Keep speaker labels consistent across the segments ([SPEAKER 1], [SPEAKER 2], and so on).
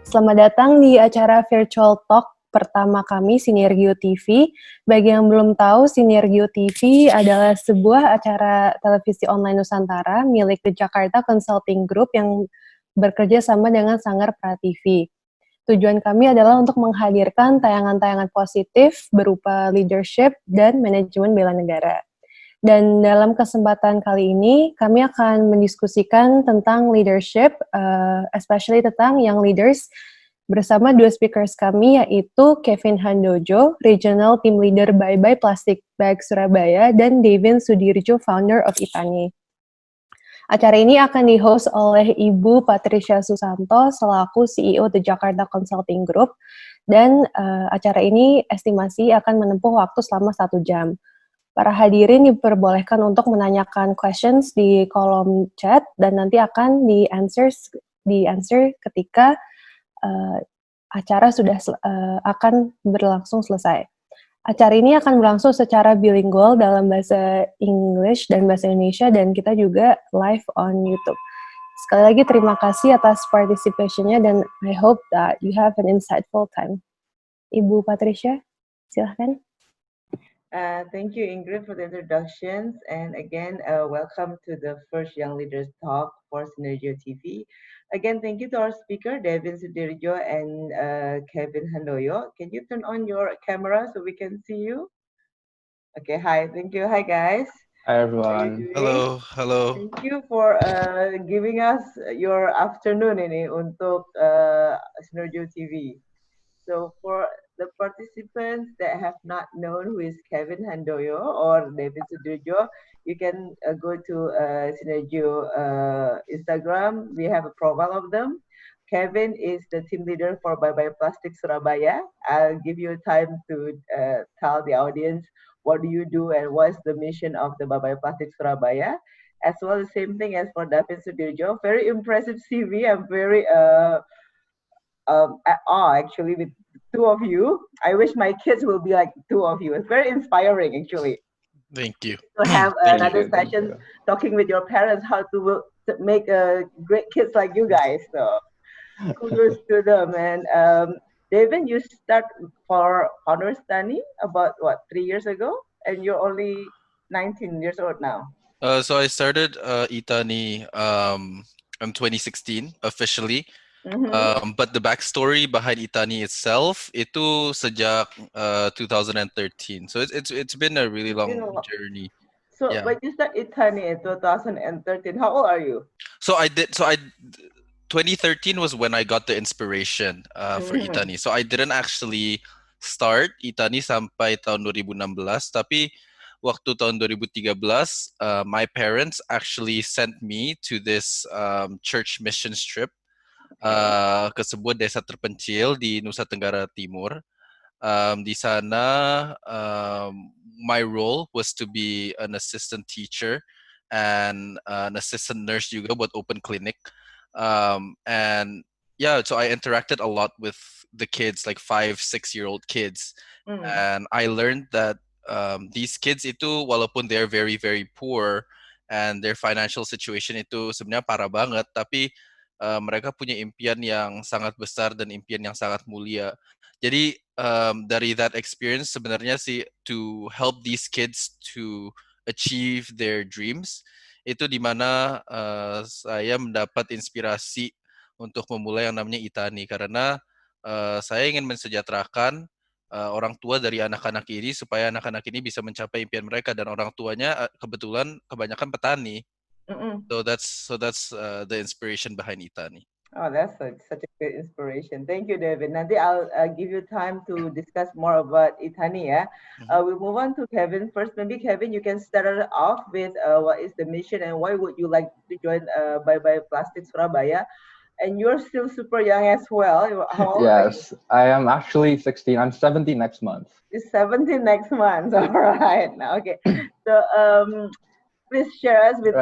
[SPEAKER 1] Selamat datang di acara virtual talk pertama kami, Sinergio TV. Bagi yang belum tahu, Sinergio TV adalah sebuah acara televisi online Nusantara milik The Jakarta Consulting Group yang bekerja sama dengan Sanggar Prativi. Tujuan kami adalah untuk menghadirkan tayangan-tayangan positif berupa leadership dan manajemen bela negara. Dan dalam kesempatan kali ini, kami akan mendiskusikan tentang leadership, especially tentang young leaders, bersama dua speakers kami, yaitu Kevin Handojo, Regional Team Leader Bye Plastic Bag Surabaya, dan Davyn Sudirjo, Founder of Itani. Acara ini akan di-host oleh Ibu Patricia Susanto, selaku CEO The Jakarta Consulting Group, dan acara ini estimasi akan menempuh waktu selama 1 jam. Para hadirin diperbolehkan untuk menanyakan questions di kolom chat, dan nanti akan di-answer ketika acara sudah akan berlangsung selesai. Acara ini akan berlangsung secara bilingual dalam bahasa English dan bahasa Indonesia, dan kita juga live on YouTube. Sekali lagi terima kasih atas participation-nya, dan I hope that you have an insightful time. Ibu Patricia, silahkan.
[SPEAKER 2] Thank you, Ingrid, for the introductions. And again, welcome to the first Young Leaders Talk for Sinergio TV. Again, thank you to our speaker, Davyn Sudirjo and Kevin Handoyo. Can you turn on your camera so we can see you? Okay, hi, thank you. Hi, guys.
[SPEAKER 3] Hi, everyone.
[SPEAKER 4] Hello.
[SPEAKER 2] Thank you for giving us your afternoon ini untuk Sinergio TV. So for the participants that have not known who is Kevin Handoyo or Davyn Sudirjo, you can go to Sinergio Instagram. We have a profile of them. Kevin is the team leader for Bye Plastic Surabaya. I'll give you time to tell the audience what do you do and what's the mission of the Bye Plastic Surabaya. As well, the same thing as for Davyn Sudirjo. Very impressive CV. I'm very at awe actually with two of you. I wish my kids will be like two of you. It's very inspiring actually.
[SPEAKER 4] Thank you.
[SPEAKER 2] To have another session talking with your parents how to make great kids like you guys. So kudos to them. And Davyn, you start for Honor Study about 3 years ago, and you're only 19 years old now.
[SPEAKER 4] So I started itani in 2016 officially. But the backstory behind itani itself itu sejak 2013. So it's been a really long journey.
[SPEAKER 2] So but you start itani in 2013. How old are you?
[SPEAKER 4] So 2013 was when I got the inspiration for itani. So I didn't actually start itani sampai tahun 2016, tapi waktu tahun 2013 my parents actually sent me to this church mission trip ke sebuah desa terpencil di Nusa Tenggara Timur. Di sana, my role was to be an assistant teacher and an assistant nurse juga buat open clinic. And yeah, so I interacted a lot with the kids, like 5-6-year-old kids. And I learned that these kids itu, walaupun they're very, very poor and their financial situation itu sebenarnya parah banget, tapi mereka punya impian yang sangat besar dan impian yang sangat mulia. Jadi dari that experience sebenarnya sih to help these kids to achieve their dreams, itu dimana saya mendapat inspirasi untuk memulai yang namanya itani, karena saya ingin mensejahterakan orang tua dari anak-anak ini supaya anak-anak ini bisa mencapai impian mereka, dan orang tuanya kebetulan kebanyakan petani. So that's the inspiration behind itani.
[SPEAKER 2] Oh, that's such a great inspiration. Thank you, Davyn. Nanti I'll give you time to discuss more about itani. Yeah, we'll move on to Kevin first. Maybe Kevin, you can start it off with what is the mission and why would you like to join Bye Plastic Surabaya? And you're still super young as well.
[SPEAKER 3] Yes, I am actually 16. I'm 17 next month.
[SPEAKER 2] You're 17 next month. All right. Now, okay. So please share us with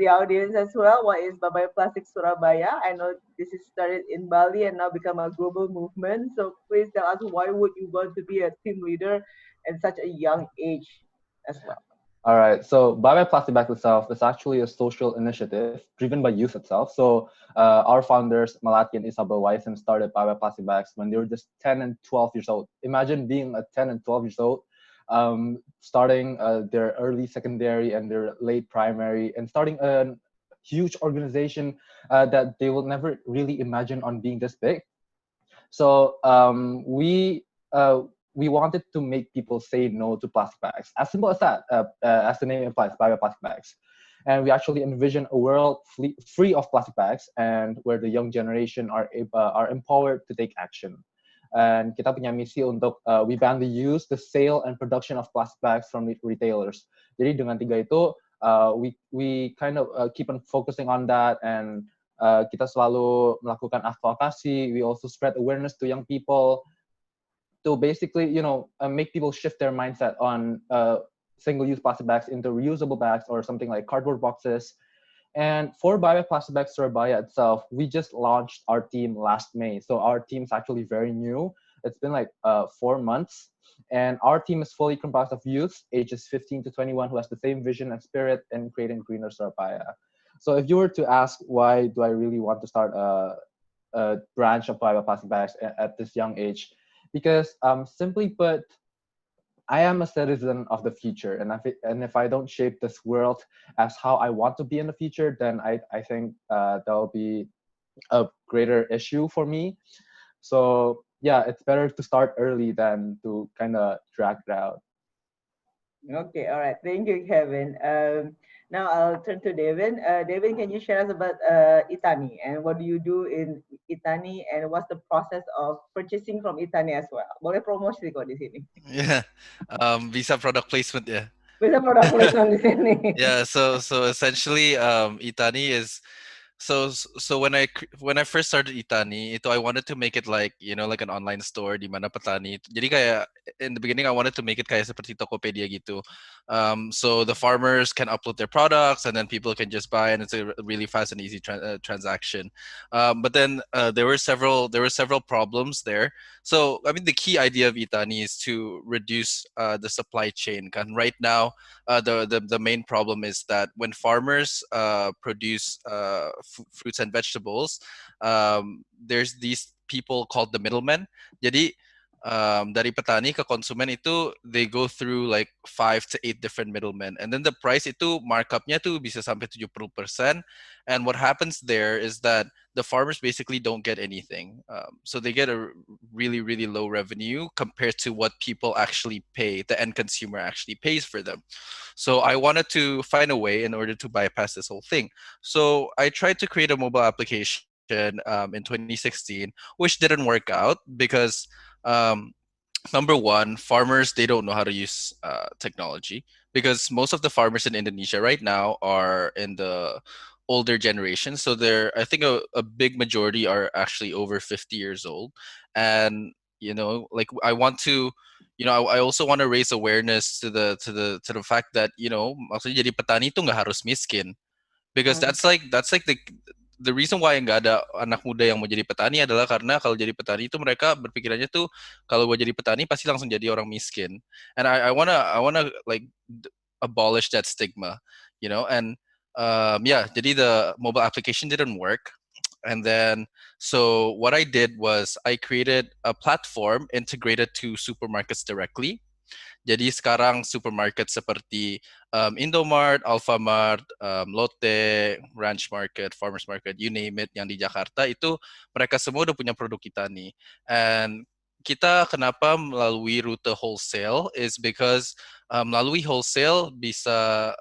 [SPEAKER 2] the audience as well. What is Bye Plastic Surabaya? I know this is started in Bali and now become a global movement. So please tell us why would you want to be a team leader at such a young age as well?
[SPEAKER 3] All right. So Bye Plastic Bags itself is actually a social initiative driven by youth itself. So our founders, Malati and Isabel Wyson, started Bye Plastic Bags when they were just 10 and 12 years old. Imagine being a 10 and 12 years old, starting their early secondary and their late primary, and starting a huge organization that they will never really imagine on being this big. So we wanted to make people say no to plastic bags. As simple as that, as the name implies, bioplastic bags. And we actually envision a world free of plastic bags, and where the young generation are empowered to take action. And kita punya misi untuk we ban the use, the sale, and production of plastic bags from retailers. Jadi dengan tiga itu, we kind of keep on focusing on that, and kita selalu melakukan advokasi. We also spread awareness to young people to basically, make people shift their mindset on single-use plastic bags into reusable bags or something like cardboard boxes. And for Bioplastic Bags Surabaya itself, we just launched our team last May. So our team's actually very new. It's been like 4 months. And our team is fully comprised of youths ages 15 to 21 who has the same vision and spirit in creating greener Surabaya. So if you were to ask why do I really want to start a branch of Bioplastic Bags at this young age, because simply put, I am a citizen of the future, and if I don't shape this world as how I want to be in the future, then I think that will be a greater issue for me. So yeah, it's better to start early than to kind of drag it out.
[SPEAKER 2] Okay, all right. Thank you, Kevin. Now I'll turn to Davyn. Davyn, can you share us about Itani and what do you do in Itani and what's the process of purchasing from Itani as well? Boleh promosi kok di sini.
[SPEAKER 4] Yeah. Bisa product placement ya.
[SPEAKER 2] Bisa product placement di sini.
[SPEAKER 4] Yeah, so essentially Itani is so when I first started Itani, I wanted to make it like, like an online store di mana petani. Jadi kayak in the beginning I wanted to make it kayak seperti Tokopedia gitu. So the farmers can upload their products and then people can just buy, and it's a really fast and easy transaction. But then there were several problems there. So I mean the key idea of Itani is to reduce the supply chain. And right now the main problem is that when farmers produce fruits and vegetables, there's these people called the middlemen. Jadi dari petani ke konsumen itu they go through like 5 to 8 different middlemen, and then the price itu markupnya tuh bisa sampai 70%. And what happens there is that the farmers basically don't get anything. So they get a really, really low revenue compared to what people actually pay, the end consumer actually pays for them. So I wanted to find a way in order to bypass this whole thing. So I tried to create a mobile application in 2016, which didn't work out because number one, farmers, they don't know how to use technology, because most of the farmers in Indonesia right now are in the older generation. So I think a big majority are actually over 50 years old. And, like I want to, I also want to raise awareness to the fact that, maksudnya jadi petani itu nggak harus miskin, because that's like the reason why nggak ada anak muda yang mau jadi petani adalah karena kalau jadi petani itu mereka berpikirannya tuh kalau gue jadi petani pasti langsung jadi orang miskin. And I wanna like abolish that stigma, and yeah, jadi the mobile application didn't work. And then so what I did was I created a platform integrated to supermarkets directly. Jadi sekarang supermarket seperti Indomart, Alfamart, Lotte, Ranch Market, Farmers Market, you name it, yang di Jakarta itu mereka semua udah punya produk kita nih. And kita kenapa melalui rute wholesale is because melalui wholesale bisa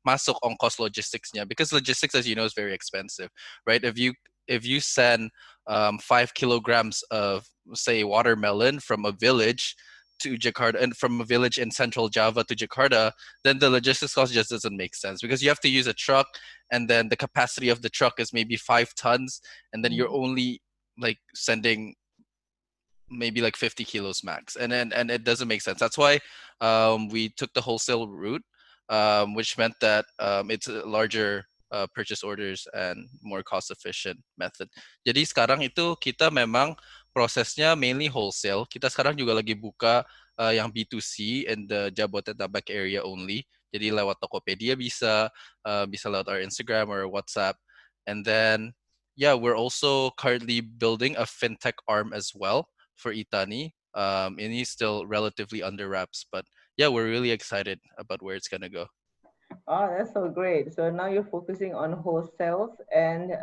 [SPEAKER 4] masuk ongkos logisticsnya, because logistics, as you know, is very expensive, right? If you send 5 kilograms of, say, watermelon from a village to Jakarta, and from a village in central Java to Jakarta, then the logistics cost just doesn't make sense, because you have to use a truck, and then the capacity of the truck is maybe 5 tons, and then you're only like sending maybe like 50 kilos max, and it doesn't make sense. That's why we took the wholesale route, which meant that it's a larger purchase orders and more cost efficient method. Jadi sekarang itu kita memang prosesnya mainly wholesale. Kita sekarang juga lagi buka yang B2C in the Jabodetabek area only. Jadi lewat Tokopedia bisa, bisa lewat our Instagram or WhatsApp. And then, yeah, we're also currently building a fintech arm as well for Itani. And he's still relatively under wraps, but yeah, we're really excited about where it's gonna go.
[SPEAKER 2] Oh, that's so great. So now you're focusing on wholesales and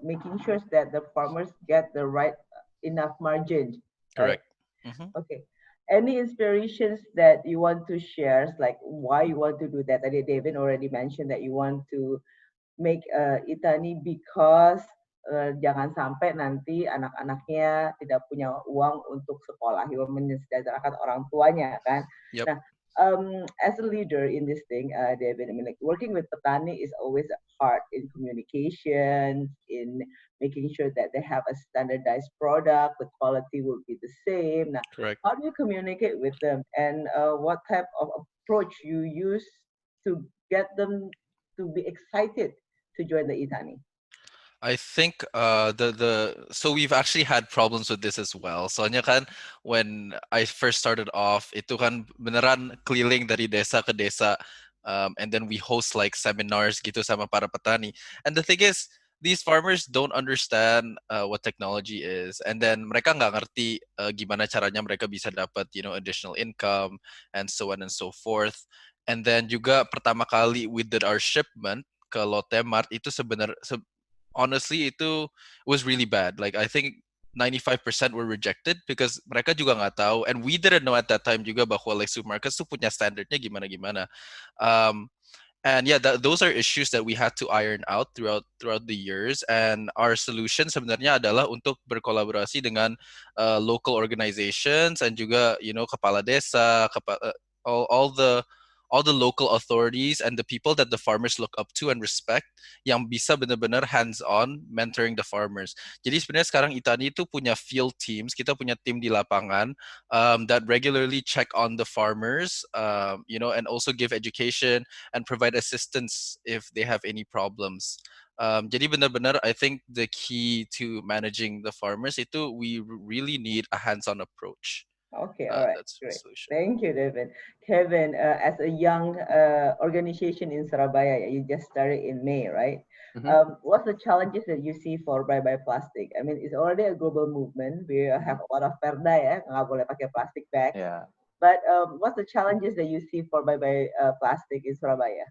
[SPEAKER 2] making sure that the farmers get the right enough margin, right?
[SPEAKER 4] Correct. Mhm.
[SPEAKER 2] Okay. Any inspirations that you want to share, like why you want to do that? Tadi David already mentioned that you want to make Itani because jangan sampai nanti anak-anaknya tidak punya uang untuk sekolah, you mensejahterakan orang tuanya kan.
[SPEAKER 4] Yep.
[SPEAKER 2] Nah, as a leader in this thing, David, I mean, like working with petani is always hard in communication, in making sure that they have a standardized product, the quality will be the same. Now,
[SPEAKER 4] Correct.
[SPEAKER 2] how do you communicate with them, and what type of approach you use to get them to be excited to join the Itani?
[SPEAKER 4] I think the so we've actually had problems with this as well. Soalnya kan when I first started off, itu kan beneran keliling dari desa ke desa, and then we host like seminars gitu sama para petani. And the thing is, these farmers don't understand what technology is, and then mereka nggak ngerti gimana caranya mereka bisa dapat additional income and so on and so forth. And then juga pertama kali we did our shipment ke Lotte Mart itu honestly itu was really bad. Like I think 95% were rejected because mereka juga nggak tahu, and we didn't know at that time juga bahwa like supermarkets tuh punya standarnya gimana. And yeah, those are issues that we had to iron out throughout the years. And our solution sebenarnya adalah untuk berkolaborasi dengan local organizations and juga kepala desa, all the local authorities and the people that the farmers look up to and respect, yang bisa benar-benar hands-on mentoring the farmers. Jadi sebenarnya sekarang Itani itu punya field teams, kita punya tim di lapangan that regularly check on the farmers, and also give education and provide assistance if they have any problems. Jadi benar-benar I think the key to managing the farmers itu we really need a hands-on approach.
[SPEAKER 2] Okay, all right,
[SPEAKER 4] That's the
[SPEAKER 2] great.
[SPEAKER 4] solution.
[SPEAKER 2] Thank you, David. Kevin, as a young organization in Surabaya, you just started in May, right? What's the challenges that you see for bye-bye plastic? I mean, it's already a global movement. We have a lot of perda ya, nggak boleh pakai plastic bags.
[SPEAKER 3] Yeah.
[SPEAKER 2] But what's the challenges that you see for bye-bye plastic in Surabaya?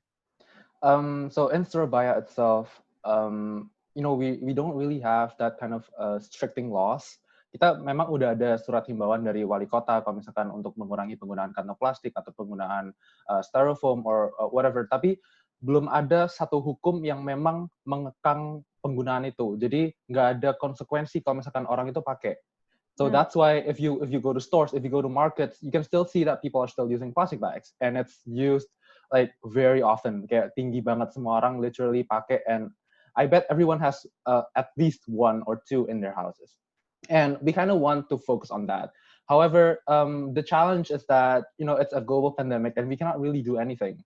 [SPEAKER 3] So in Surabaya itself, we don't really have that kind of stricting laws. Kita memang udah ada surat himbauan dari wali kota kalau misalkan untuk mengurangi penggunaan kantong plastik atau penggunaan styrofoam or whatever, tapi belum ada satu hukum yang memang mengekang penggunaan itu. Jadi nggak ada konsekuensi kalau misalkan orang itu pakai. So that's why if you go to stores, if you go to markets, you can still see that people are still using plastic bags, and it's used like very often. Kayak tinggi banget, semua orang literally pakai, and I bet everyone has at least one or two in their houses. And we kind of want to focus on that. However, the challenge is that it's a global pandemic, and we cannot really do anything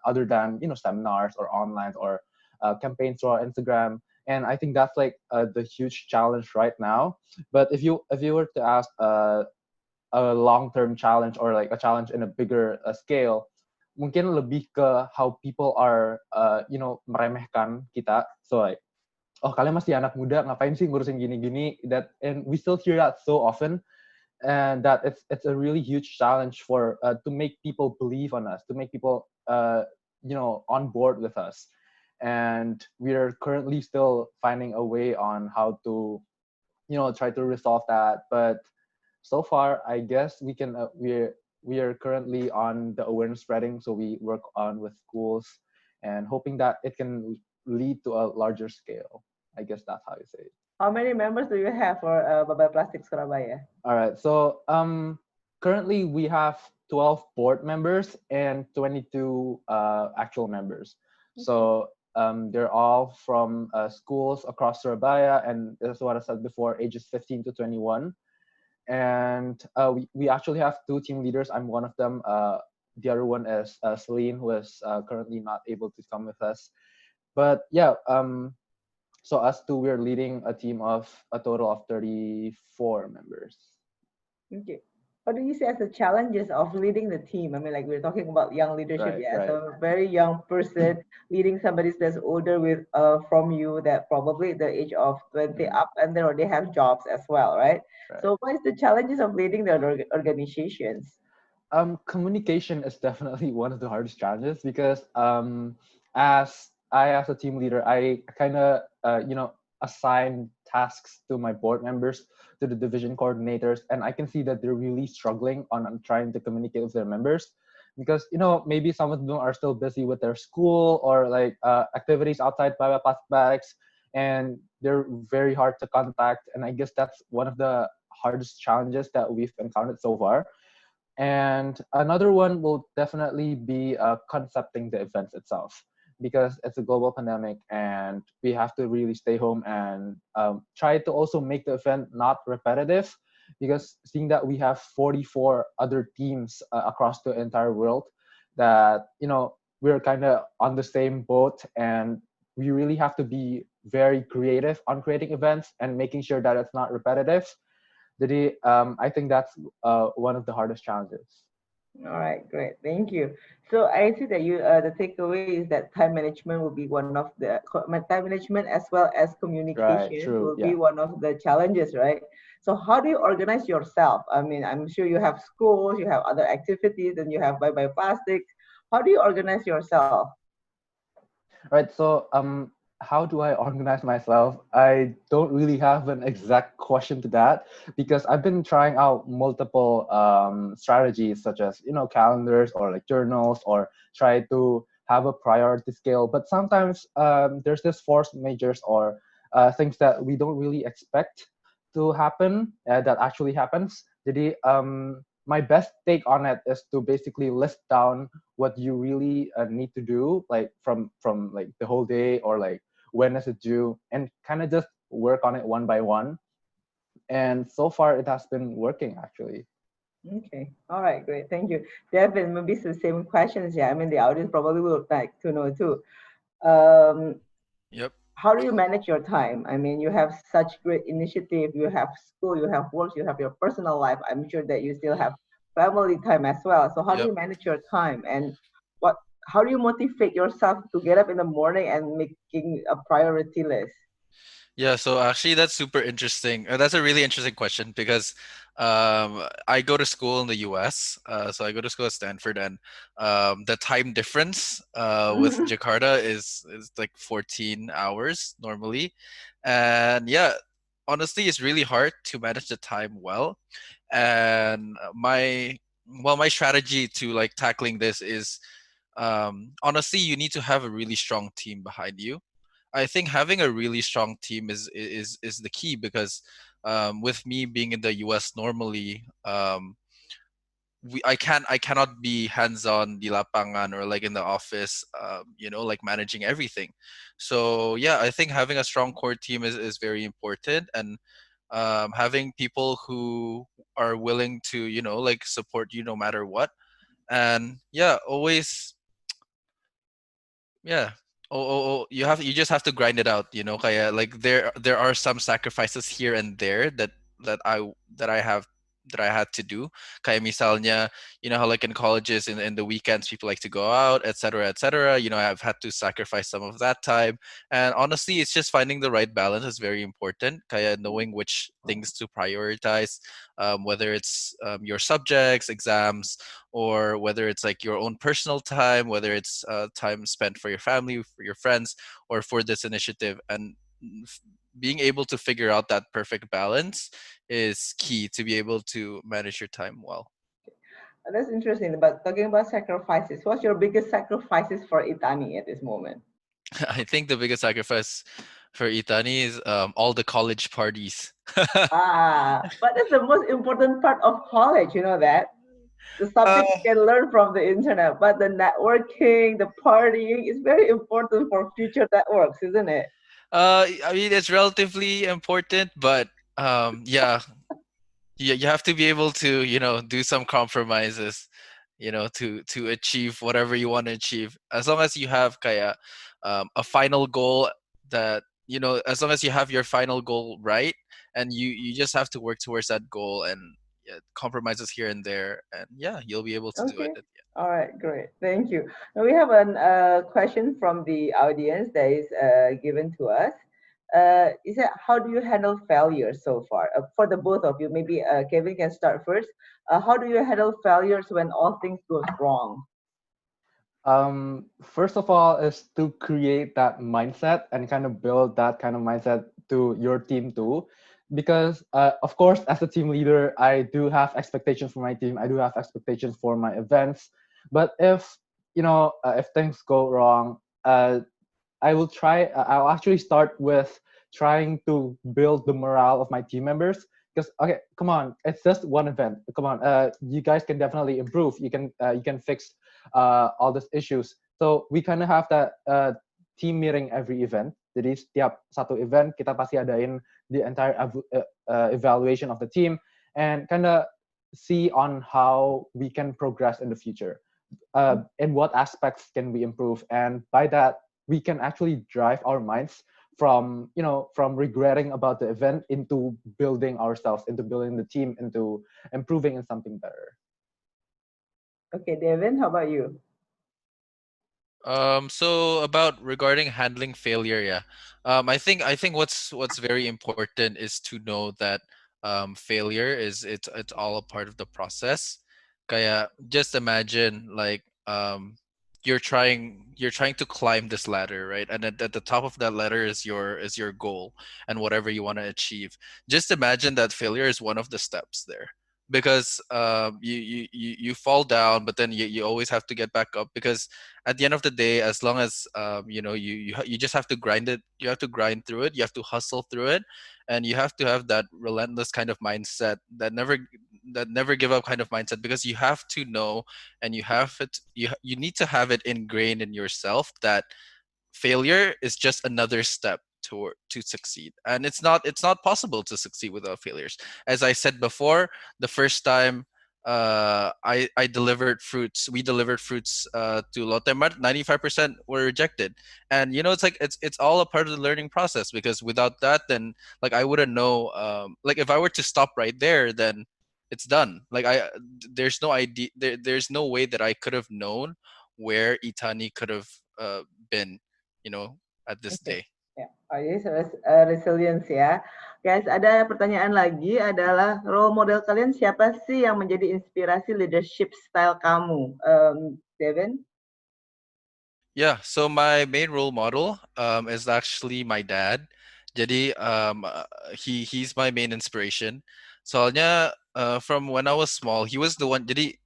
[SPEAKER 3] other than seminars or online or campaigns through our Instagram. And I think that's like the huge challenge right now. But if you were to ask a long-term challenge or like a challenge in a bigger scale, mungkin lebih ke how people are meremehkan kita. So like, oh kalian masih anak muda, ngapain sih ngurusin gini-gini? And we still hear that so often, and that it's a really huge challenge for to make people believe on us, to make people on board with us. And we're currently still finding a way on how to try to resolve that. But so far, I guess we can we are currently on the awareness spreading, so we work on with schools and hoping that it can lead to a larger scale. I guess that's how you say it.
[SPEAKER 2] How many members do you have for Bye-bye Plastic Surabaya?
[SPEAKER 3] All right, so currently we have 12 board members and 22 actual members. So they're all from schools across Surabaya, and that's what I said before, ages 15 to 21. And we actually have two team leaders. I'm one of them. The other one is Celine, who is currently not able to come with us. But yeah, so us two, we're leading a team of a total of 34 members.
[SPEAKER 2] Okay. what do you see as the challenges of leading the team? I mean, like we're talking about young leadership,
[SPEAKER 3] Right,
[SPEAKER 2] yeah, as
[SPEAKER 3] right.
[SPEAKER 2] a very young person leading somebody that's older with from you, that probably the age of 20
[SPEAKER 3] Mm,
[SPEAKER 2] up, and they already have jobs as well, right?
[SPEAKER 3] right.
[SPEAKER 2] So what is the challenges of leading the organizations?
[SPEAKER 3] Communication is definitely one of the hardest challenges because as a team leader, I kind of assign tasks to my board members, to the division coordinators, and I can see that they're really struggling on trying to communicate with their members because maybe some of them are still busy with their school or like activities outside Baba Plastic, and they're very hard to contact. And I guess that's one of the hardest challenges that we've encountered so far. And another one will definitely be concepting the events itself because it's a global pandemic and we have to really stay home and try to also make the event not repetitive because seeing that we have 44 other teams across the entire world that, we're kind of on the same boat and we really have to be very creative on creating events and making sure that it's not repetitive. I think that's one of the hardest challenges.
[SPEAKER 2] All right, great. Thank you. So I see that the takeaway is that time management will be one of time management as well as
[SPEAKER 3] Right,
[SPEAKER 2] communication
[SPEAKER 3] true,
[SPEAKER 2] will be
[SPEAKER 3] yeah.
[SPEAKER 2] one of the challenges, right? So how do you organize yourself? I mean, I'm sure you have schools, you have other activities, and you have bye-bye plastics. How do you organize yourself?
[SPEAKER 3] Right, so how do I organize myself? I don't really have an exact question to that because I've been trying out multiple strategies such as calendars or like journals or try to have a priority scale. But sometimes there's this force majors or things that we don't really expect to happen that actually happens. Jadi my best take on it is to basically list down what you really need to do, like from like the whole day or like when is it due, and kind of just work on it one by one. And so far, it has been working actually.
[SPEAKER 2] Okay. All right, great. Thank you. Devin, maybe it's the same questions. Yeah, I mean, the audience probably would like to know too. Um,
[SPEAKER 4] Yep.
[SPEAKER 2] how do you manage your time? I mean, you have such great initiative. You have school, you have work, you have your personal life. I'm sure that you still have family time as well. So how do
[SPEAKER 4] Yep.
[SPEAKER 2] you manage your time, and what? How do you motivate yourself to get up in the morning and making a priority list?
[SPEAKER 4] Yeah, so actually that's super interesting. That's a really interesting question because I go to school in the US. So I go to school at Stanford, and the time difference with Jakarta is like 14 hours normally. And yeah, honestly, it's really hard to manage the time well. And my strategy to like tackling this is honestly, you need to have a really strong team behind you. I think having a really strong team is the key because with me being in the US normally, I cannot be hands on di lapangan or like in the office, like managing everything. So yeah, I think having a strong core team is very important, and having people who are willing to like support you no matter what. And yeah, always, yeah. You just have to grind it out, kaya like there are some sacrifices here and there that I that I have that I had to do. Kaya misalnya, how like in colleges in the weekends people like to go out, etc., etc. I've had to sacrifice some of that time. And honestly, it's just finding the right balance is very important. Kaya knowing which things to prioritize, whether it's your subjects, exams, or whether it's like your own personal time, whether it's time spent for your family, for your friends, or for this initiative. And being able to figure out that perfect balance is key to be able to manage your time well.
[SPEAKER 2] That's interesting. But talking about sacrifices, what's your biggest sacrifices for Itani at this moment?
[SPEAKER 4] I think the biggest sacrifice for Itani is all the college parties.
[SPEAKER 2] But that's the most important part of college, you know that? The
[SPEAKER 4] uh,
[SPEAKER 2] subject you can learn from the internet, but the networking, the partying is very important for future networks, isn't it?
[SPEAKER 4] I mean, it's relatively important, but yeah, you have to be able to do some compromises, to achieve whatever you want to achieve, as long as you have kaya a final goal, that as long as you have your final goal right, and you just have to work towards that goal. And compromises here and there, and yeah, you'll be able to do it
[SPEAKER 2] Okay.
[SPEAKER 4] at the end.
[SPEAKER 2] All right, great. Thank you. Now we have a question from the audience that is given to us. Is that how do you handle failure so far? For the both of you, maybe Kevin can start first. How do you handle failures when all things goes wrong?
[SPEAKER 3] First of all, is to create that mindset and kind of build that kind of mindset to your team too. Because, of course, as a team leader, I do have expectations for my team. I do have expectations for my events. But if things go wrong, I will try. I'll actually start with trying to build the morale of my team members. Because okay, come on, it's just one event. Come on, you guys can definitely improve. You can fix all these issues. So we kind of have that team meeting every event. Jadi setiap satu event kita pasti adain the entire evaluation of the team and kind of see on how we can progress in the future. In what aspects can we improve, and by that we can actually drive our minds from regretting about the event into building ourselves, into building the team, into improving in something better.
[SPEAKER 2] Okay, Davyn, how about you?
[SPEAKER 4] So about regarding handling failure, yeah. I think what's very important is to know that failure it's all a part of the process. Kaya just imagine like you're trying to climb this ladder, right? And at the top of that ladder is your goal and whatever you want to achieve. Just imagine that failure is one of the steps there. Because you fall down, but then you always have to get back up, because at the end of the day, as long as you just have to grind it, you have to grind through it, you have to hustle through it, and you have to have that relentless kind of mindset, that never give up kind of mindset, because you have to know, and you need to have it ingrained in yourself that failure is just another step to succeed, and it's not possible to succeed without failures. As I said before, the first time I delivered fruits we delivered fruits to Lotte Mart, 95% were rejected. And it's like it's all a part of the learning process, because without that, then like I wouldn't know, like if I were to stop right there, then it's done. Like there's no idea, there's no way that I could have known where Itani could have been, you know, at this
[SPEAKER 2] Oke.
[SPEAKER 4] day.
[SPEAKER 2] Ya, oh, jadi resilience ya. Guys, ada pertanyaan lagi adalah role model kalian siapa sih yang menjadi inspirasi leadership style kamu? Davyn?
[SPEAKER 4] Yeah, so my main role model is actually my dad. Jadi he's my main inspiration. Soalnya from when I was small, he was the one. Jadi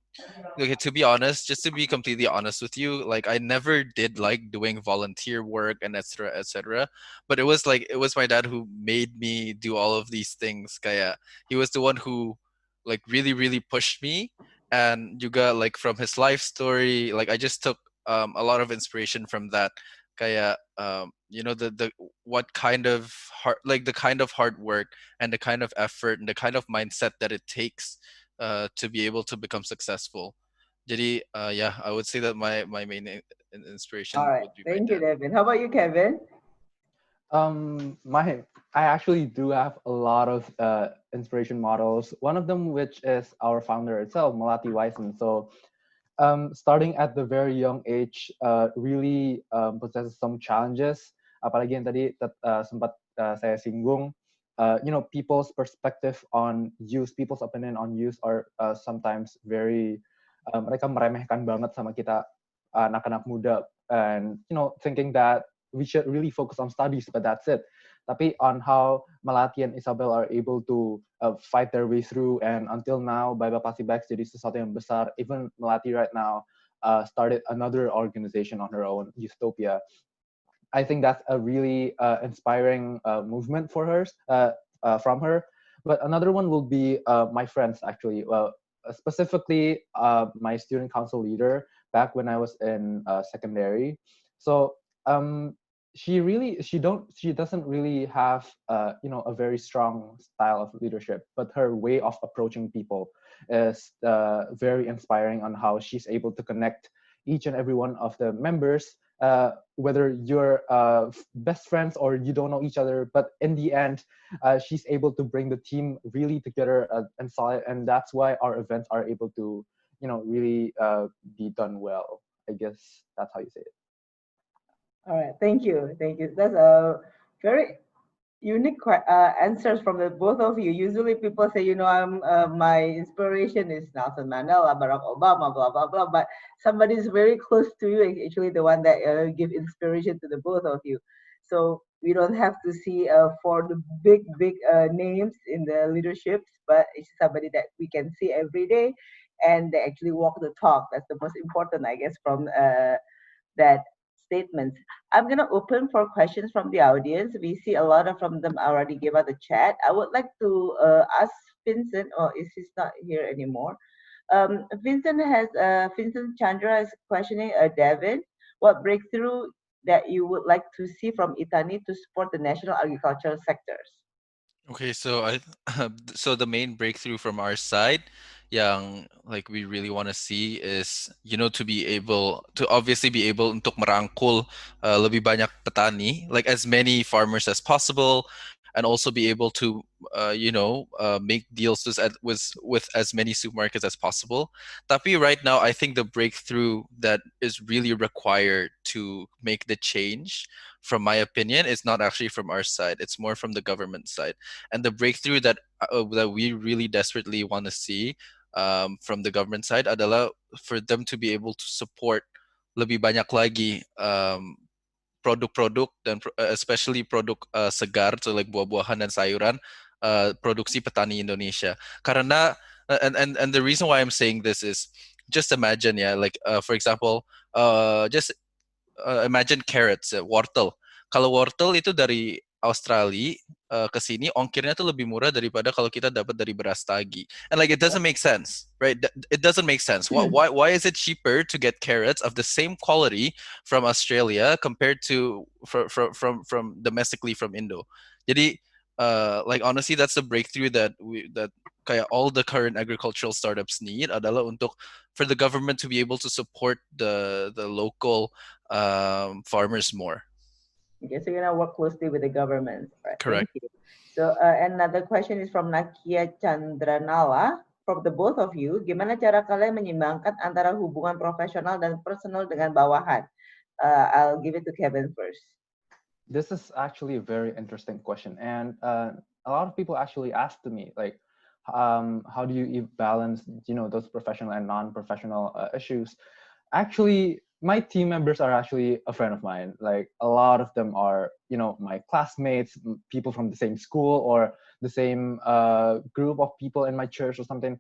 [SPEAKER 4] okay, to be honest, just to be completely honest with you, like I never did like doing volunteer work and etc. etc. But it was my dad who made me do all of these things. Kaya he was the one who like really really pushed me, and you got like from his life story, like I just took a lot of inspiration from that. Kaya the what kind of hard work and the kind of effort and the kind of mindset that it takes to be able to become successful. Jadi, yeah, I would say that my main
[SPEAKER 2] All
[SPEAKER 4] inspiration
[SPEAKER 2] right,
[SPEAKER 4] would be my
[SPEAKER 2] thank you,
[SPEAKER 4] dad.
[SPEAKER 2] Davyn. How about you, Kevin?
[SPEAKER 3] My I actually do have a lot of inspiration models. One of them, which is our founder itself, Melati Wyson. So starting at the very young age, really possesses some challenges. Apalagi yang tadi sempat saya singgung, people's perspective on youth, people's opinion on youth are sometimes very mereka meremehkan banget sama kita anak-anak muda, and thinking that we should really focus on studies, but that's it. Tapi on how Melati and Isabel are able to fight their way through, and until now, Bye Bye Plastic Bags jadi sesuatu yang besar. Even Melati right now started another organization on her own, Utopia. I think that's a really inspiring movement for her, from her. But another one will be my friends, actually. Well, specifically, my student council leader back when I was in secondary. So she doesn't really have a very strong style of leadership, but her way of approaching people is very inspiring on how she's able to connect each and every one of the members whether you're best friends or you don't know each other, but in the end, she's able to bring the team really together and solid, and that's why our events are able to, really be done well. I guess that's how you say it.
[SPEAKER 2] All right, thank you, thank you. That's a very unique answers from the both of you. Usually people say, my inspiration is Nelson Mandela, Barack Obama, blah blah blah. But somebody is very close to you, actually the one that give inspiration to the both of you. So we don't have to see for the big names in the leaderships, but it's somebody that we can see every day, and they actually walk the talk. That's the most important, I guess, from that statements. I'm going to open for questions from the audience. We see a lot of from them already gave us a chat. I would like to ask Vincent, or is he not here anymore? Vincent Chandra is questioning Davyn, what breakthrough that you would like to see from Itani to support the national agricultural sectors?
[SPEAKER 4] Okay, so so the main breakthrough from our side, yang like we really want to see is, to be able to obviously be able untuk merangkul lebih banyak petani, like as many farmers as possible, and also be able to make deals with as many supermarkets as possible. Tapi right now, I think the breakthrough that is really required to make the change, from my opinion, is not actually from our side. It's more from the government side. And the breakthrough that we really desperately want to see from the government side adalah for them to be able to support lebih banyak lagi produk-produk dan especially produk segar, so like buah-buahan dan sayuran produksi petani Indonesia. Karena and the reason why I'm saying this is, just imagine, like for example, just imagine carrots, wortel. Kalau wortel itu dari Australia ke sini, ongkirnya tuh lebih murah daripada kalau kita dapat dari beras tagi. And like, it doesn't make sense, right? It doesn't make sense. Why is it cheaper to get carrots of the same quality from Australia compared to from domestically from Indo? Jadi like honestly, that's the breakthrough that kayak all the current agricultural startups need adalah for the government to be able to support the local farmers more.
[SPEAKER 2] Okay, so you're gonna work closely with the government. Right,
[SPEAKER 4] correct.
[SPEAKER 2] Thank you. So another question is from Nakia Chandranala. From the both of you, gimana cara kalian menyeimbangkan antara hubungan profesional dan personal dengan bawahan? I'll give it to Kevin first.
[SPEAKER 3] This is actually a very interesting question, and a lot of people actually ask to me, like, how do you balance, those professional and non-professional issues? Actually, my team members are actually a friend of mine. Like, a lot of them are, my classmates, people from the same school or the same group of people in my church or something.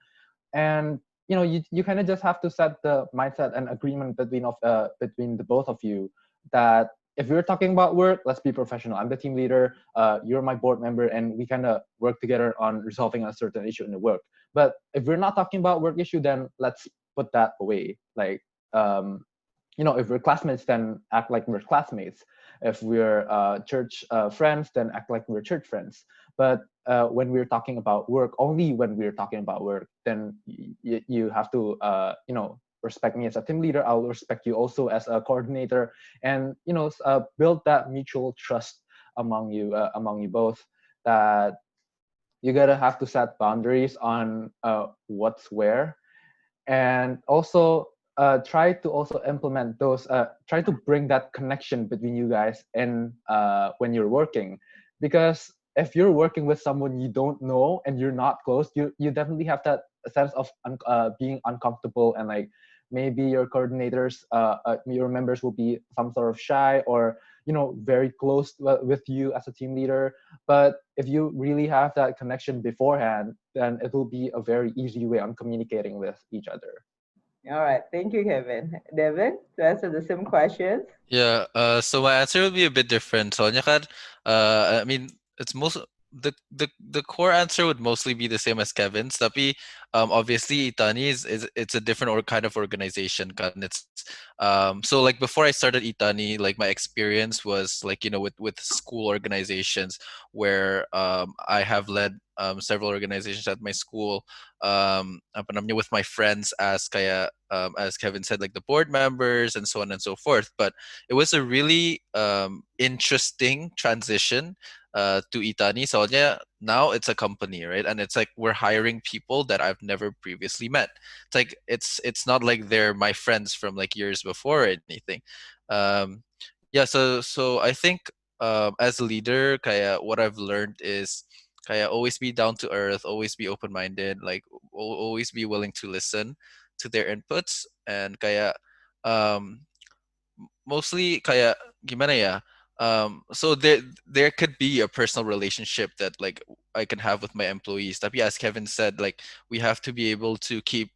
[SPEAKER 3] And you kind of just have to set the mindset and agreement between the both of you that if we're talking about work, let's be professional. I'm the team leader, you're my board member, and we kind of work together on resolving a certain issue in the work. But if we're not talking about work issue, then let's put that away. Like, if we're classmates, then act like we're classmates. If we're church friends, then act like we're church friends. But when we're talking about work, only when we're talking about work, then you have to, respect me as a team leader. I'll respect you also as a coordinator, and build that mutual trust among you both. That you gotta have to set boundaries on what's where, and also try to also implement those. Try to bring that connection between you guys in when you're working, because if you're working with someone you don't know and you're not close, you definitely have that sense of being uncomfortable, and like maybe your coordinators, your members will be some sort of shy or very close with you as a team leader. But if you really have that connection beforehand, then it will be a very easy way on communicating with each other.
[SPEAKER 2] All right, thank you, Kevin. Davyn, to answer the same questions.
[SPEAKER 4] Yeah, so my answer will be a bit different. Soalnya kan, I mean, it's the core answer would mostly be the same as Kevin's. Tapi obviously Itani is it's a different or kind of organization. Kan it's so like before I started Itani, like my experience was like with school organizations where I have led several organizations at my school. Apa namanya, with my friends as kaya as Kevin said, like the board members and so on and so forth. But it was a really interesting transition to Itani. Soalnya now it's a company, right? And it's like we're hiring people that I've never previously met. It's like it's not like they're my friends from like years before or anything. Um, yeah, so I think as a leader, kaya what I've learned is kaya always be down to earth, always be open minded, like always be willing to listen to their inputs, and kaya um mostly kaya gimana ya, so there could be a personal relationship that like I can have with my employees, tapi as Kevin said, like we have to be able to keep,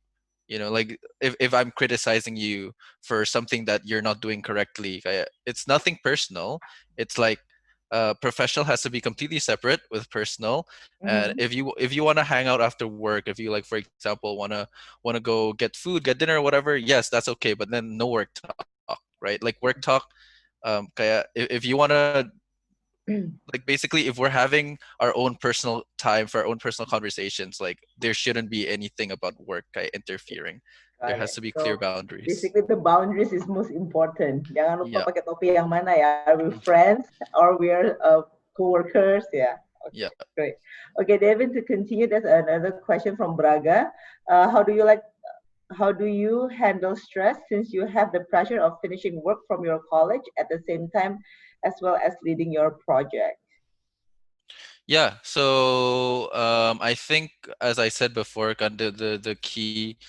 [SPEAKER 4] like if I'm criticizing you for something that you're not doing correctly, kaya it's nothing personal. It's like professional has to be completely separate with personal. And
[SPEAKER 2] Mm-hmm.
[SPEAKER 4] if you want to hang out after work, if you like for example want to go get food, get dinner, whatever, yes, that's okay, but then no work talk, right? Like work talk, kaya if you want to, like basically if we're having our own personal time for our own personal conversations, like there shouldn't be anything about work kaya interfering. There
[SPEAKER 2] Got
[SPEAKER 4] has
[SPEAKER 2] it.
[SPEAKER 4] to be clear
[SPEAKER 2] So
[SPEAKER 4] boundaries.
[SPEAKER 2] basically the boundaries is most important. Jangan lupa
[SPEAKER 4] Yeah.
[SPEAKER 2] pakai topi yang mana ya. Are we friends or we're co-workers? Yeah.
[SPEAKER 4] Yeah.
[SPEAKER 2] Okay, great. Okay, David, to continue, there's another question from Braga. How do you handle stress since you have the pressure of finishing work from your college at the same time as well as leading your project?
[SPEAKER 4] Yeah, so I think as I said before, the key,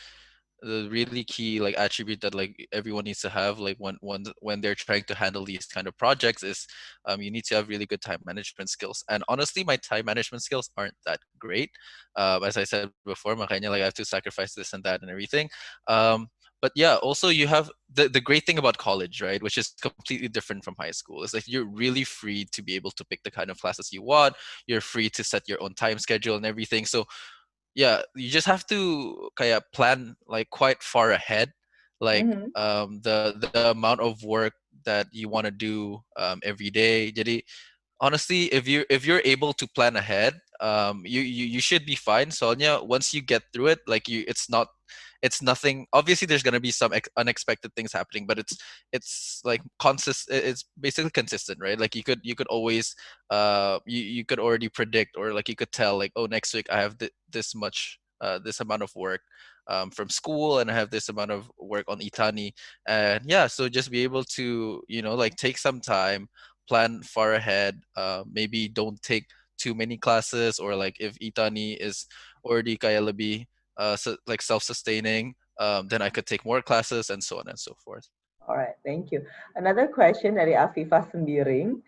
[SPEAKER 4] the really key like attribute that like everyone needs to have like when they're trying to handle these kind of projects is you need to have really good time management skills. And honestly, my time management skills aren't that great. As I said before, makanya like I have to sacrifice this and that and everything. Um, but yeah, also you have the great thing about college, right, which is completely different from high school, is like you're really free to be able to pick the kind of classes you want. You're free to set your own time schedule and everything. So yeah, you just have to kaya plan like quite far ahead, like
[SPEAKER 2] Mm-hmm.
[SPEAKER 4] the amount of work that you want to do every day. Jadi honestly, if you're able to plan ahead, you should be fine. So yeah, once you get through it, like it's nothing. Obviously there's going to be some unexpected things happening, but it's like it's basically consistent, right? Like you could always you could already predict, or like you could tell like, oh, next week I have this much this amount of work from school, and I have this amount of work on Itani. And yeah, so just be able to like take some time, plan far ahead. Maybe don't take too many classes, or like if Itani is already kaya lebih like self-sustaining, then I could take more classes and so on and so forth.
[SPEAKER 2] All right, thank you. Another question dari Afifah Sembiring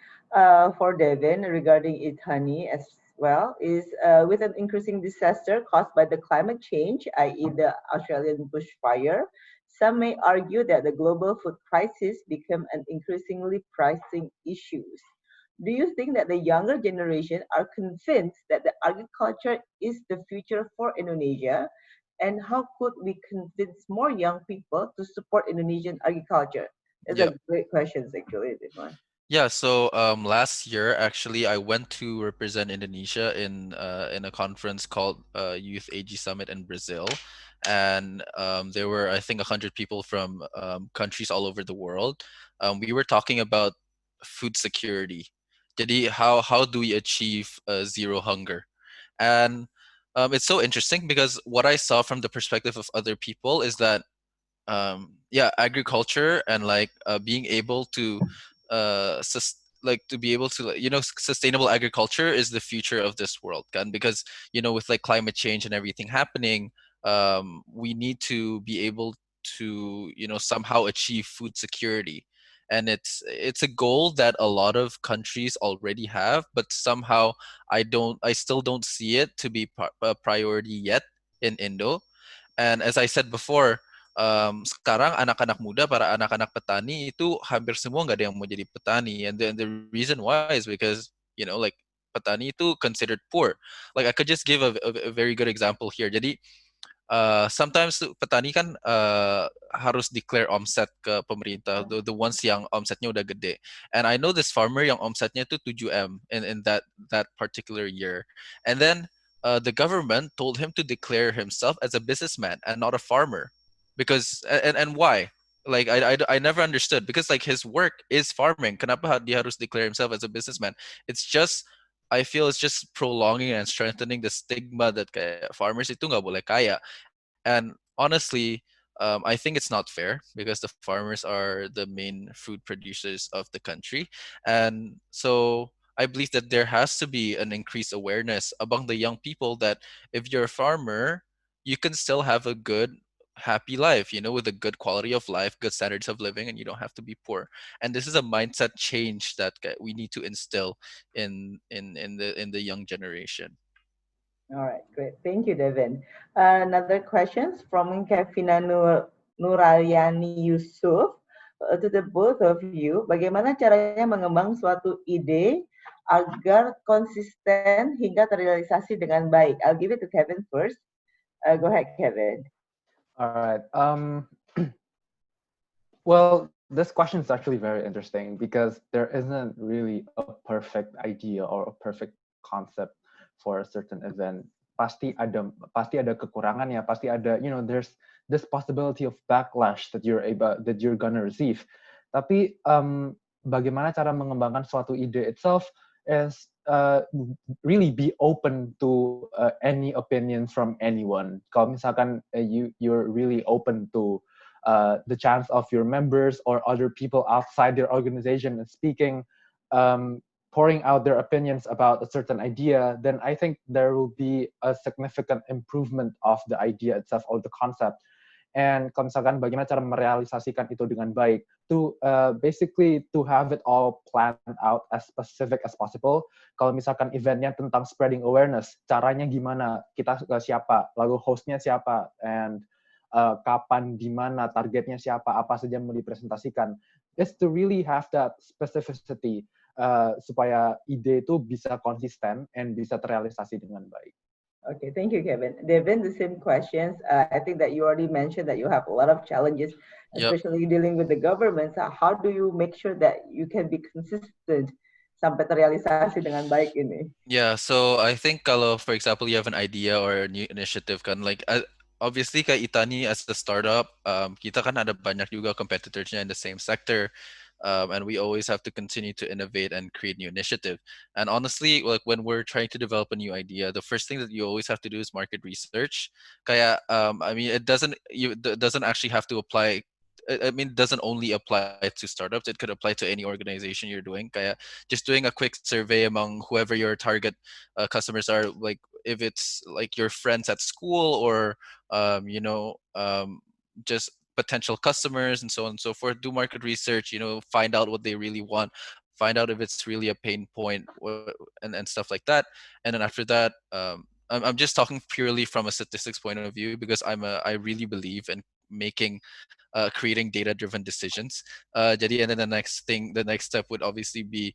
[SPEAKER 2] for Davyn regarding Ithani as well is with an increasing disaster caused by the climate change, i.e. the Australian bushfire, some may argue that the global food crisis become an increasingly pressing issues. Do you think that the younger generation are convinced that the agriculture is the future for Indonesia? And how could we convince more young people to support Indonesian agriculture? It's
[SPEAKER 4] Yeah.
[SPEAKER 2] a great question, actually, this one.
[SPEAKER 4] Yeah, so last year actually I went to represent Indonesia in a conference called Youth AG Summit in Brazil. And there were, I think, 100 people from countries all over the world. We were talking about food security. Jadi how do we achieve zero hunger? And it's so interesting because what I saw from the perspective of other people is that yeah, agriculture and like being able to like to be able to like, sustainable agriculture is the future of this world, kan? Because with like climate change and everything happening, we need to be able to somehow achieve food security. And it's a goal that a lot of countries already have, but somehow I still don't see it to be a priority yet in Indo. And as I said before, sekarang anak-anak muda, para anak-anak petani itu hampir semua nggak ada yang mau jadi petani. And the reason why is because, like petani itu considered poor. Like I could just give a very good example here. Jadi sometimes tuh petani kan harus declare omset ke pemerintah, the ones yang omsetnya udah gede. And I know this farmer yang omsetnya tuh 7M in that particular year. And then the government told him to declare himself as a businessman and not a farmer. Because and why? Like I never understood, because like his work is farming. Kenapa dia harus declare himself as a businessman? It's just, I feel it's just prolonging and strengthening the stigma that kayak farmers itu nggak boleh kaya. And honestly, I think it's not fair because the farmers are the main food producers of the country. And so I believe that there has to be an increased awareness among the young people that if you're a farmer, you can still have a good, happy life, with a good quality of life, good standards of living, and you don't have to be poor. And this is a mindset change that we need to instill in the young generation.
[SPEAKER 2] All right, great. Thank you, Davyn. Another questions from Kevina Nurayani Yusuf. To the both of you, bagaimana caranya mengembang suatu ide agar konsisten hingga terrealisasi dengan baik? I'll give it to Kevin first. Go ahead, Kevin.
[SPEAKER 3] All right. Well, this question is actually very interesting because there isn't really a perfect idea or a perfect concept for a certain event. Pasti ada kekurangannya, pasti ada, there's this possibility of backlash that you're gonna receive. Tapi bagaimana cara mengembangkan suatu ide itself is really be open to any opinions from anyone. Kalau misalkan you're really open to the chance of your members or other people outside their organization and speaking, pouring out their opinions about a certain idea, then I think there will be a significant improvement of the idea itself or the concept. And kalau misalkan bagaimana cara merealisasikan itu dengan baik, to basically to have it all planned out as specific as possible. Kalau misalkan eventnya tentang spreading awareness, caranya gimana, kita siapa, lalu hostnya siapa, and kapan, di mana, targetnya siapa, apa saja yang mau dipresentasikan, is to really have that specificity supaya ide itu bisa konsisten and bisa terrealisasi dengan baik.
[SPEAKER 2] Okay, thank you, Kevin. Davyn, the same questions. I think that you already mentioned that you have a lot of challenges, especially dealing with the government. So how do you make sure that you can be consistent sampai terrealisasi dengan baik ini?
[SPEAKER 4] Yeah, so I think kalau, for example, you have an idea or a new initiative kan, like obviously kayak Itani as a startup, kita kan ada banyak juga competitorsnya in the same sector. And we always have to continue to innovate and create new initiative. And honestly, like when we're trying to develop a new idea, the first thing that you always have to do is market research. Kaya, I mean, it doesn't actually have to apply. I mean, it doesn't only apply to startups. It could apply to any organization you're doing. Kaya, just doing a quick survey among whoever your target customers are, like if it's like your friends at school or just potential customers and so on and so forth. Do market research, find out what they really want, find out if it's really a pain point, and stuff like that. And then after that, I'm just talking purely from a statistics point of view, because I really believe in creating data-driven decisions. Jadi, and then the next step would obviously be,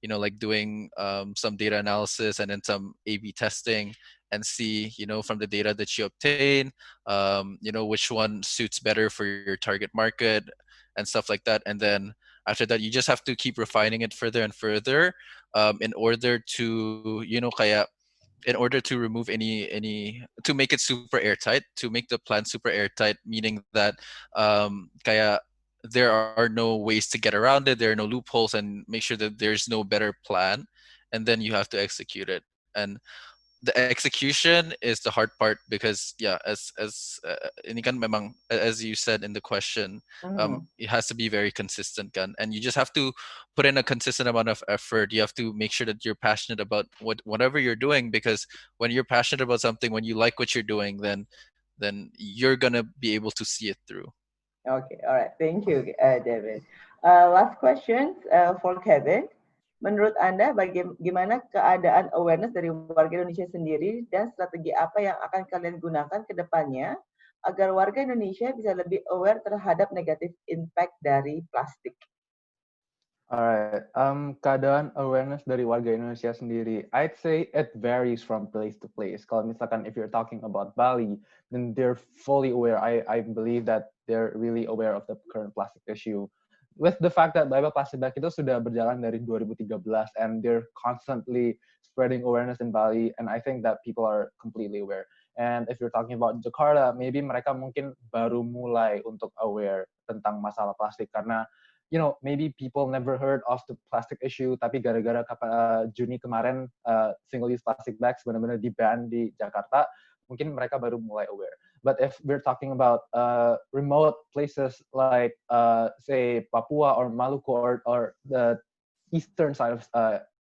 [SPEAKER 4] like doing some data analysis and then some A/B testing and see, from the data that you obtain, which one suits better for your target market and stuff like that. And then after that, you just have to keep refining it further and further, in order to, kaya in order to remove any to make it super airtight, to make the plan super airtight, meaning that kaya there are no ways to get around it, there are no loopholes, and make sure that there's no better plan, and then you have to execute it. And the execution is the hard part, because ini kan memang, as you said in the question, it has to be very consistent kan, and you just have to put in a consistent amount of effort. You have to make sure that you're passionate about whatever you're doing, because when you're passionate about something, when you like what you're doing, then you're gonna be able to see it through.
[SPEAKER 2] Okay, all right, thank you, Davyn. Last question for Kevin. Menurut Anda, bagaimana keadaan awareness dari warga Indonesia sendiri, dan strategi apa yang akan kalian gunakan ke depannya agar warga Indonesia bisa lebih aware terhadap negatif impact dari plastik?
[SPEAKER 3] Alright, keadaan awareness dari warga Indonesia sendiri, I'd say it varies from place to place. Kalau misalkan if you're talking about Bali, then they're fully aware. I believe that they're really aware of the current plastic issue. With the fact that Bye Bye Plastic Bag itu sudah berjalan dari 2013 and they're constantly spreading awareness in Bali, and I think that people are completely aware. And if you're talking about Jakarta, maybe mereka mungkin baru mulai untuk aware tentang masalah plastik karena maybe people never heard of the plastic issue, tapi gara-gara Juni kemarin single-use plastic bags benar-benar di-ban di Jakarta, mungkin mereka baru mulai aware. But if we're talking about remote places like, say, Papua or Maluku or the eastern side of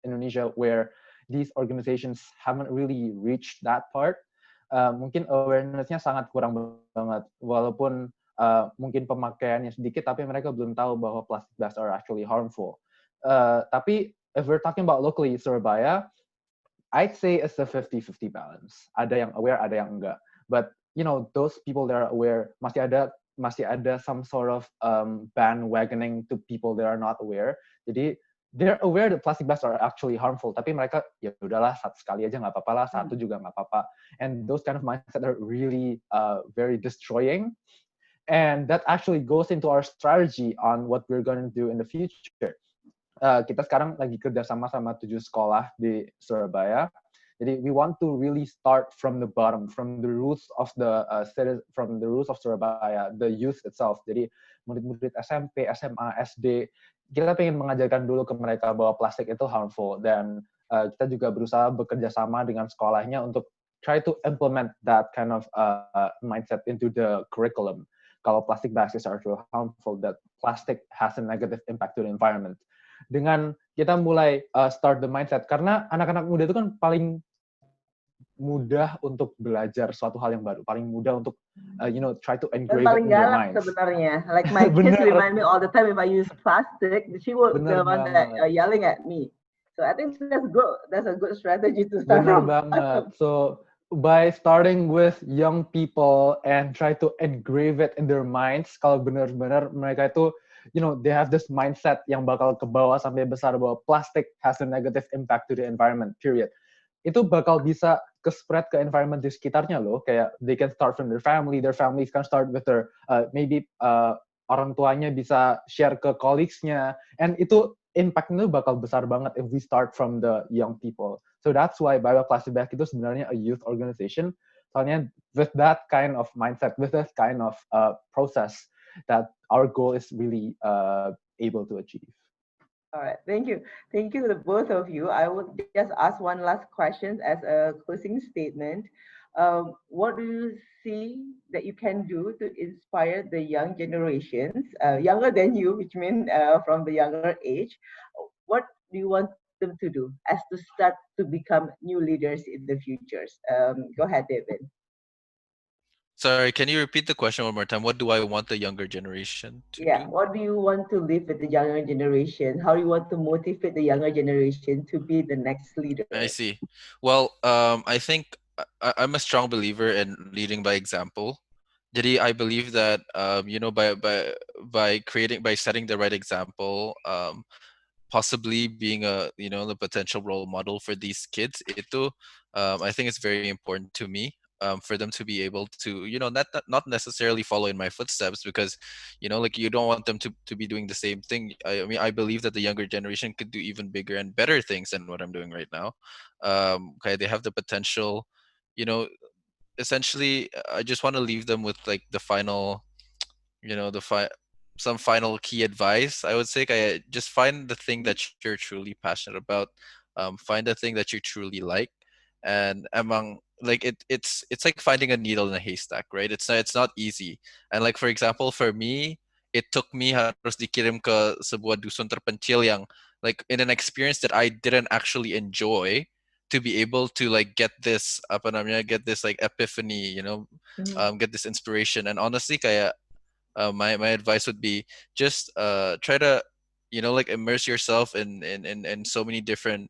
[SPEAKER 3] Indonesia, where these organizations haven't really reached that part, mungkin awareness-nya sangat kurang banget. Walaupun mungkin pemakaiannya sedikit, tapi mereka belum tahu bahwa plastic bags are actually harmful. Tapi if we're talking about locally Surabaya, I'd say it's a 50-50 balance. Ada yang aware, ada yang enggak. But those people that are aware, masih ada some sort of bandwagoning to people that are not aware. Jadi they're aware that plastic bags are actually harmful, tapi mereka ya udahlah sekali aja nggak apa-apa lah, satu juga nggak apa-apa. And those kind of mindset are really very destroying. And that actually goes into our strategy on what we're going to do in the future. Kita sekarang lagi kerjasama sama 7 sekolah di Surabaya. Jadi we want to really start from the bottom, from the roots of Surabaya, the youth itself. Jadi murid-murid SMP, SMA, SD, kita pengen mengajarkan dulu ke mereka bahwa plastik itu harmful, dan kita juga berusaha bekerja sama dengan sekolahnya untuk try to implement that kind of mindset into the curriculum. Kalau plastic bags are actually harmful, that plastic has a negative impact to the environment. Dengan kita mulai start the mindset, karena anak-anak muda itu kan paling mudah untuk belajar suatu hal yang baru, paling mudah untuk try to engrave it in their minds.
[SPEAKER 2] Sebenarnya, like my kids remind me all the time if I use plastic, she will be the one that yelling at me. So I think that's good. That's a good strategy to start.
[SPEAKER 3] Bener banget. So by starting with young people and try to engrave it in their minds, kalau benar-benar mereka itu they have this mindset yang bakal ke bawah sampai besar bahwa plastic has a negative impact to the environment, period. Itu bakal bisa ke-spread ke environment di sekitarnya loh. Kayak they can start from their families can start with their, maybe orang tuanya bisa share ke colleagues-nya. And itu impact-nya bakal besar banget if we start from the young people. So that's why Bye Bye Plastic Bag itu sebenarnya a youth organization. Soalnya with that kind of mindset, with that kind of process, that our goal is really able to achieve.
[SPEAKER 2] All right, thank you. Thank you to the both of you. I will just ask one last question as a closing statement. What do you see that you can do to inspire the young generations, younger than you, which means from the younger age? What do you want them to do as to start to become new leaders in the futures? Go ahead, Davyn.
[SPEAKER 4] Sorry, can you repeat the question one more time? What do I want the younger generation to do?
[SPEAKER 2] What do you want to live with the younger generation? How do you want to motivate the younger generation to be the next leader?
[SPEAKER 4] I see. Well, I think I'm a strong believer in leading by example. Jadi I believe that by setting the right example, possibly being the potential role model for these kids, I think it's very important to me. For them to be able to, not necessarily follow in my footsteps, because, you don't want them to be doing the same thing. I mean, I believe that the younger generation could do even bigger and better things than what I'm doing right now. Okay, they have the potential, essentially, I just want to leave them with like the final, some final key advice. I would say, just find the thing that you're truly passionate about. Find the thing that you truly like, and among it's like finding a needle in a haystack, right? It's not easy. And like, for example, for me, it took me harus dikirim ke sebuah dusun terpencil yang like in an experience that I didn't actually enjoy, to be able to like get this like epiphany, get this inspiration. And honestly, my advice would be just try to like immerse yourself in so many different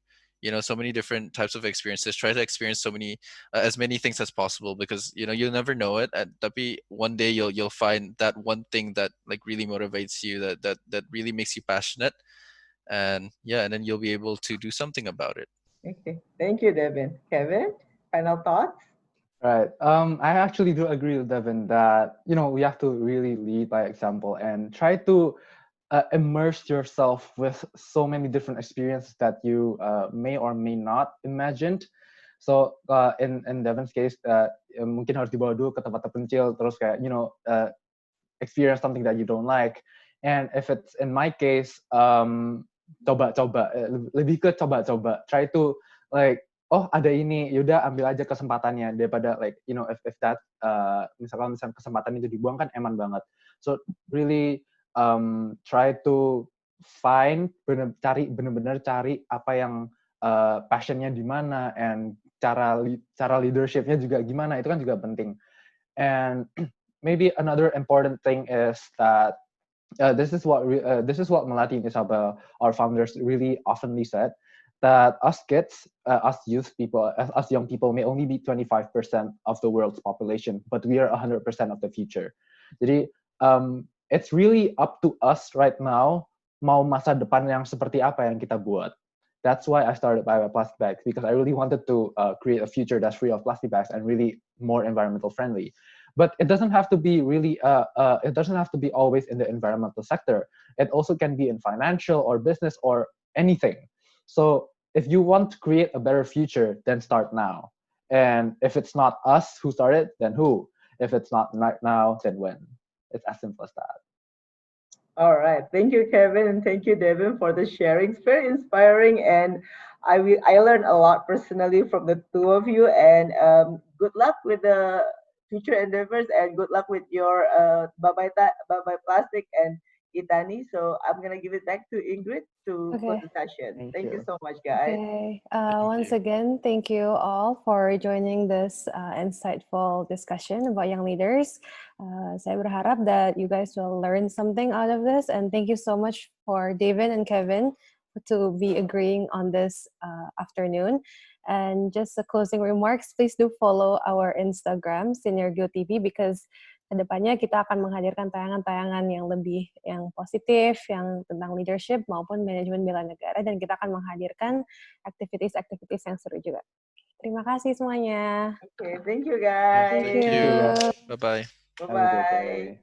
[SPEAKER 4] types of experiences. Try to experience so many as many things as possible, because you'll never know it, tapi one day you'll find that one thing that like really motivates you, that really makes you passionate. and yeah, and then you'll be able to do something about it.
[SPEAKER 2] Okay, thank you, Davyn. Kevin, final thoughts?
[SPEAKER 3] Right. I actually do agree with Devin that we have to really lead by example and try to immerse yourself with so many different experiences that you may or may not imagined. So in Devin's case, mungkin harus dibawa dulu ke tempat terpencil, terus kayak experience something that you don't like. And if it's in my case, coba-coba, lebih ke coba-coba. Try to like, oh ada ini, yaudah ambil aja kesempatannya daripada like if that misalkan kesempatan itu dibuang kan eman banget. So really try to bener-bener cari apa yang passionnya di mana, and cara leadershipnya juga gimana, itu kan juga penting. And maybe another important thing is that this is what Melati and Isabel, our founders, really oftenly said, that us kids, us youth people, us young people may only be 25% of the world's population, but we are 100% of the future. Jadi it's really up to us right now mau masa depan yang seperti apa yang kita buat. That's why I started by plastic bags, because I really wanted to create a future that's free of plastic bags and really more environmental friendly. But it doesn't have to be really it doesn't have to be always in the environmental sector. It also can be in financial or business or anything. So if you want to create a better future, then start now. And if it's not us who started, then who? If it's not right now, then when? It's as simple as that.
[SPEAKER 2] All right. Thank you, Kevin, and thank you, Davyn, for the sharing. It's very inspiring, and I learned a lot personally from the two of you. And good luck with the future endeavors, and good luck with your bye-bye plastic and itani. So I'm gonna give it back to Ingrid to close the session. Thank you so much, guys.
[SPEAKER 1] Okay. Once again, thank you all for joining this insightful discussion about young leaders. Saya berharap that you guys will learn something out of this, and thank you so much for Davyn and Kevin to be agreeing on this afternoon. And just the closing remarks, please do follow our Instagram, Sinergio TV, because kedepannya kita akan menghadirkan tayangan-tayangan yang positif, yang tentang leadership maupun manajemen bela negara, dan kita akan menghadirkan aktivitas-aktivitas yang seru juga. Terima kasih semuanya.
[SPEAKER 2] Okay, thank you guys.
[SPEAKER 1] Thank you.
[SPEAKER 4] Bye-bye.
[SPEAKER 2] Bye-bye.